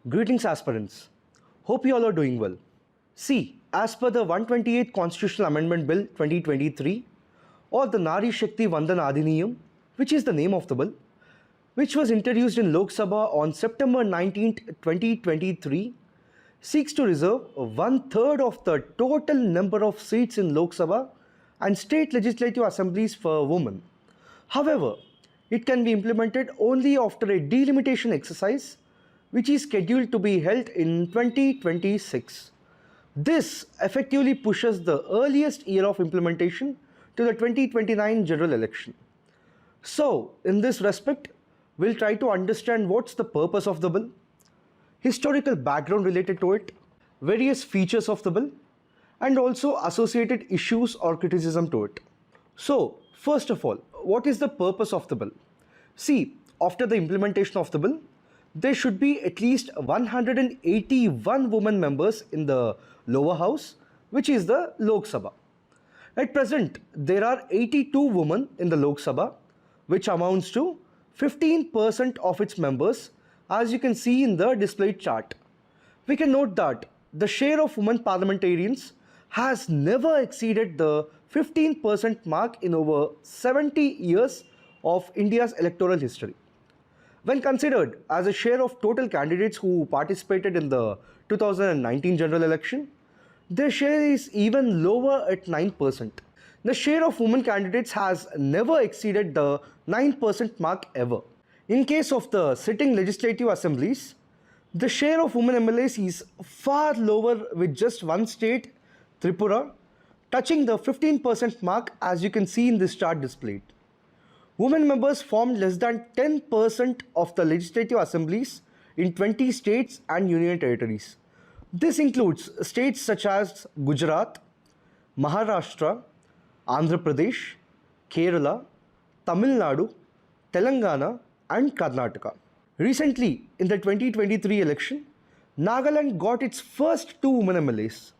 Greetings aspirants. Hope you all are doing well. See, as per the 128th Constitutional Amendment Bill 2023 or the Nari Shakti Vandan Adhiniyam, which is the name of the bill, which was introduced in Lok Sabha on September 19, 2023, seeks to reserve 1/3 of the total number of seats in Lok Sabha and state legislative assemblies for women. However, it can be implemented only after a delimitation exercise which is scheduled to be held in 2026. This effectively pushes the earliest year of implementation to the 2029 general election. So, in this respect, we'll try to understand what's the purpose of the bill, historical background related to it, various features of the bill, and also associated issues or criticism to it. So, first of all, what is the purpose of the bill? See, after the implementation of the bill, there should be at least 181 women members in the lower house, which is the Lok Sabha. At present, there are 82 women in the Lok Sabha, which amounts to 15% of its members, as you can see in the displayed chart. We can note that the share of women parliamentarians has never exceeded the 15% mark in over 70 years of India's electoral history. When considered as a share of total candidates who participated in the 2019 general election, their share is even lower at 9%. The share of women candidates has never exceeded the 9% mark ever. In case of the sitting legislative assemblies, the share of women MLAs is far lower, with just one state, Tripura, touching the 15% mark, as you can see in this chart displayed. Women members formed less than 10% of the legislative assemblies in 20 states and union territories. This includes states such as Gujarat, Maharashtra, Andhra Pradesh, Kerala, Tamil Nadu, Telangana, and Karnataka. Recently, in the 2023 election, Nagaland got its first 2 women MLAs.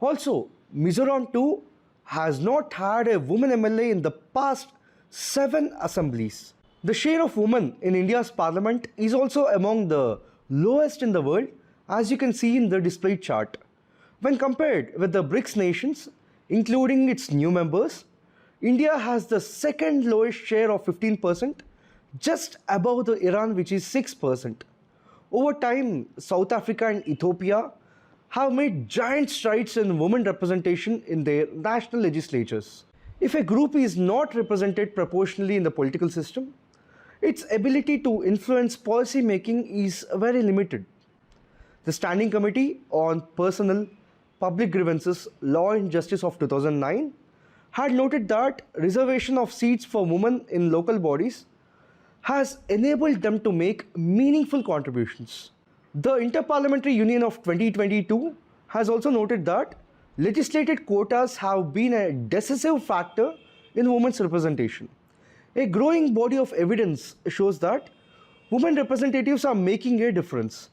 Also, Mizoram too has not had a woman MLA in the past 7 assemblies. The share of women in India's parliament is also among the lowest in the world, as you can see in the displayed chart. When compared with the BRICS nations, including its new members, India has the second lowest share of 15%, just above the Iran, which is 6%. Over time, South Africa and Ethiopia have made giant strides in women representation in their national legislatures. If a group is not represented proportionally in the political system, its ability to influence policy making is very limited. The Standing Committee on Personnel, Public Grievances, Law and Justice of 2009 had noted that reservation of seats for women in local bodies has enabled them to make meaningful contributions. The Interparliamentary Union of 2022 has also noted that legislated quotas have been a decisive factor in women's representation. A growing body of evidence shows that women representatives are making a difference.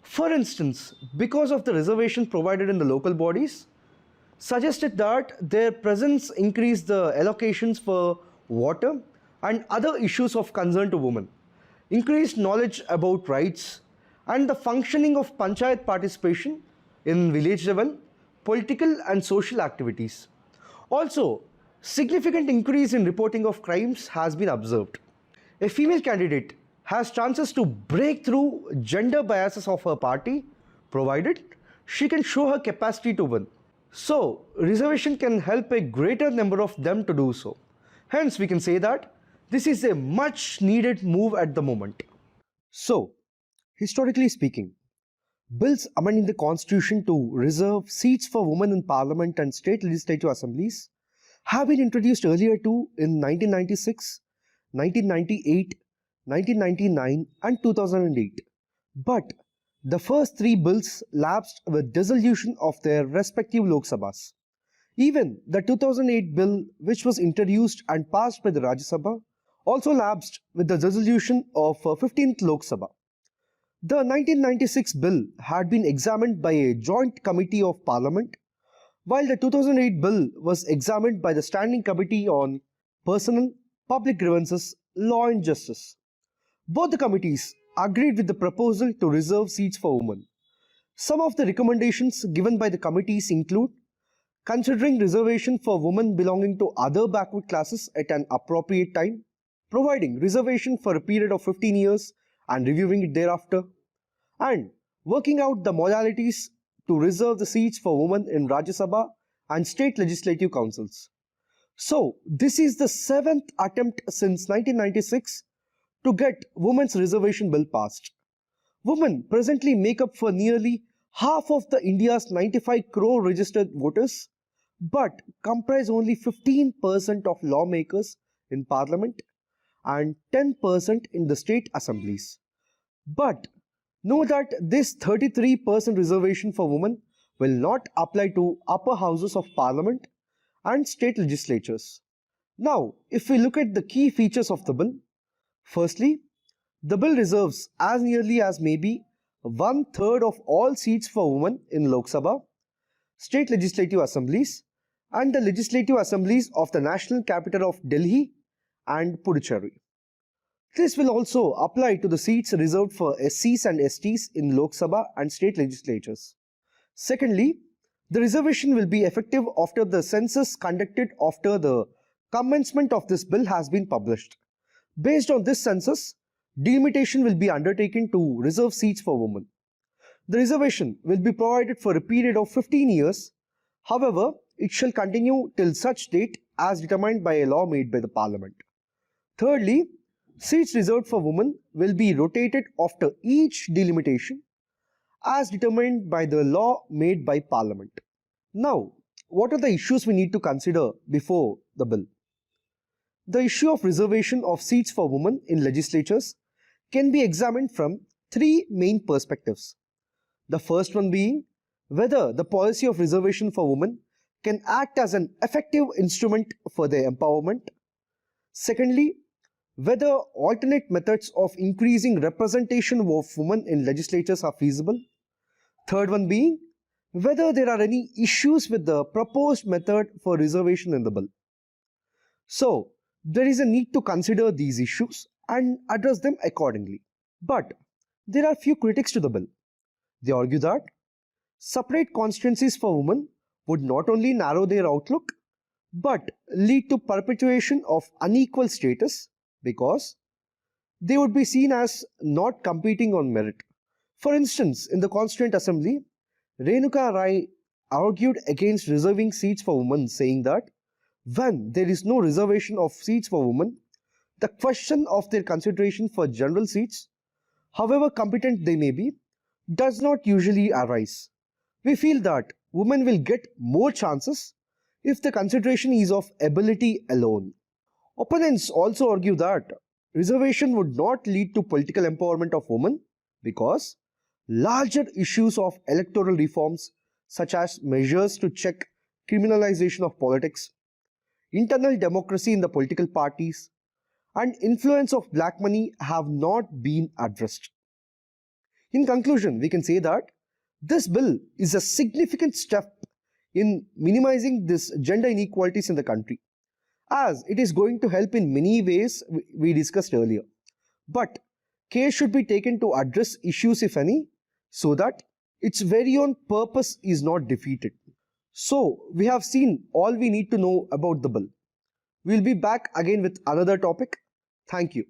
For instance, because of the reservation provided in the local bodies, suggested that their presence increased the allocations for water and other issues of concern to women, increased knowledge about rights, and the functioning of panchayat participation in village level, political and social activities. Also, significant increase in reporting of crimes has been observed. A female candidate has chances to break through gender biases of her party, provided she can show her capacity to win. So, reservation can help a greater number of them to do so. Hence, we can say that this is a much needed move at the moment. So, historically speaking, bills amending the constitution to reserve seats for women in parliament and state legislative assemblies have been introduced earlier too in 1996, 1998, 1999 and 2008. But the first 3 bills lapsed with dissolution of their respective Lok Sabhas. Even the 2008 bill, which was introduced and passed by the Rajya Sabha, also lapsed with the dissolution of 15th Lok Sabha. The 1996 bill had been examined by a joint committee of Parliament, while the 2008 bill was examined by the Standing Committee on Personnel, Public Grievances, Law and Justice. Both the committees agreed with the proposal to reserve seats for women. Some of the recommendations given by the committees include considering reservation for women belonging to other backward classes at an appropriate time, providing reservation for a period of 15 years and reviewing it thereafter, and working out the modalities to reserve the seats for women in Rajya Sabha and state legislative councils. So, this is the seventh attempt since 1996 to get Women's Reservation Bill passed. Women presently make up for nearly half of the India's 95 crore registered voters, but comprise only 15% of lawmakers in parliament and 10% in the state assemblies. But know that this 33% reservation for women will not apply to upper houses of parliament and state legislatures. Now, if we look at the key features of the bill, firstly, the bill reserves as nearly as maybe 1/3 of all seats for women in Lok Sabha, state legislative assemblies, and the legislative assemblies of the national capital of Delhi and Puducherry. This will also apply to the seats reserved for SCs and STs in Lok Sabha and state legislatures. Secondly, the reservation will be effective after the census conducted after the commencement of this bill has been published. Based on this census, delimitation will be undertaken to reserve seats for women. The reservation will be provided for a period of 15 years. However, it shall continue till such date as determined by a law made by the Parliament. Thirdly, seats reserved for women will be rotated after each delimitation as determined by the law made by Parliament. Now, what are the issues we need to consider before the bill? The issue of reservation of seats for women in legislatures can be examined from three main perspectives. The first one being whether the policy of reservation for women can act as an effective instrument for their empowerment. Secondly, whether alternate methods of increasing representation of women in legislatures are feasible. Third one being whether there are any issues with the proposed method for reservation in the bill. So, there is a need to consider these issues and address them accordingly. But there are few critics to the bill. They argue that separate constituencies for women would not only narrow their outlook but lead to perpetuation of unequal status because they would be seen as not competing on merit. For instance, in the Constituent Assembly, Renuka Rai argued against reserving seats for women, saying that when there is no reservation of seats for women, the question of their consideration for general seats, however competent they may be, does not usually arise. We feel that women will get more chances if the consideration is of ability alone. Opponents also argue that reservation would not lead to political empowerment of women because larger issues of electoral reforms such as measures to check criminalization of politics, internal democracy in the political parties, and influence of black money have not been addressed. In conclusion, we can say that this bill is a significant step in minimizing this gender inequalities in the country, as it is going to help in many ways we discussed earlier. But care should be taken to address issues, if any, so that its very own purpose is not defeated. So, we have seen all we need to know about the bill. We'll be back again with another topic. Thank you.